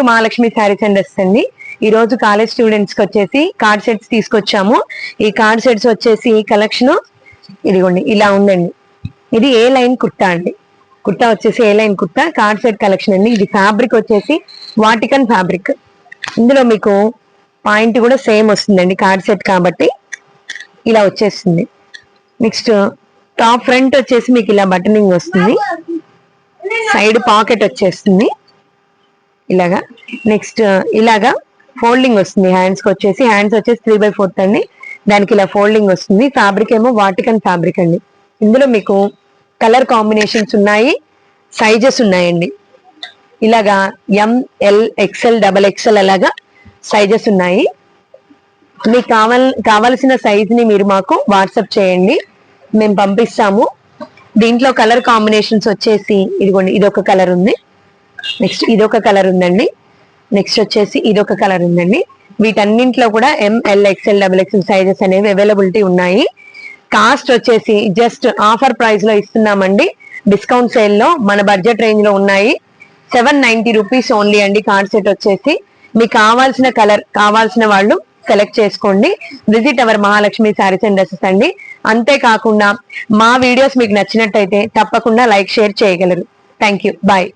Mahalakshmi saris and dress అండి. ఈ రోజు కాలేజ్ స్టూడెంట్స్ కి వచ్చేసి కార్డ్ సెట్స్ తీసుకొచ్చాము. ఈ కార్డ్ సెట్స్ వచ్చేసి కలెక్షన్ ఇదిగోండి ఇలా ఉందండి. ఇది ఏ లైన్ కుర్తా అండి. కుర్తా వచ్చేసి A line kurta co-ord set collection అండి. ఇది ఫ్యాబ్రిక్ వచ్చేసి వాటికన్ ఫ్యాబ్రిక్. ఇందులో మీకు పాయింట్ కూడా సేమ్ వస్తుందండి కార్డ్ సెట్ కాబట్టి ఇలా వచ్చేస్తుంది. నెక్స్ట్ టాప్ ఫ్రంట్ వచ్చేసి మీకు ఇలా బటనింగ్ వస్తుంది, సైడ్ పాకెట్ వచ్చేస్తుంది ఇలాగా. నెక్స్ట్ ఇలాగా ఫోల్డింగ్ వస్తుంది హ్యాండ్స్ కి వచ్చేసి. హ్యాండ్స్ వచ్చేసి 3/4 అండి. దానికి ఇలా ఫోల్డింగ్ వస్తుంది. ఫ్యాబ్రిక్ ఏమో వాటికన్ ఫ్యాబ్రిక్ అండి. ఇందులో మీకు కలర్ కాంబినేషన్స్ ఉన్నాయి, సైజెస్ ఉన్నాయండి. ఇలాగా ML XL XXL అలాగా సైజెస్ ఉన్నాయి. మీకు కావాల్సిన సైజ్ ని మీరు మాకు వాట్సాప్ చేయండి, మేము పంపిస్తాము. దీంట్లో కలర్ కాంబినేషన్స్ వచ్చేసి ఇదిగోండి ఇదొక కలర్ ఉంది, నెక్స్ట్ ఇదొక కలర్ ఉందండి, నెక్స్ట్ వచ్చేసి ఇదొక కలర్ ఉందండి. వీటన్నింటిలో కూడా ML XL XXL సైజెస్ అనేవి అవైలబిలిటీ ఉన్నాయి. కాస్ట్ వచ్చేసి జస్ట్ ఆఫర్ ప్రైస్ లో ఇస్తున్నామండి. డిస్కౌంట్ సేల్ లో మన బడ్జెట్ రేంజ్ లో ఉన్నాయి. 790 రూపీస్ ఓన్లీ అండి. కార్డ్ సెట్ వచ్చేసి మీకు కావాల్సిన కలర్ కావాల్సిన వాళ్ళు సెలెక్ట్ చేసుకోండి. Visit our Mahalakshmi saris and dresses అండి. అంతేకాకుండా మా వీడియోస్ మీకు నచ్చినట్టయితే తప్పకుండా లైక్ షేర్ చేయగలరు. Thank you. బాయ్.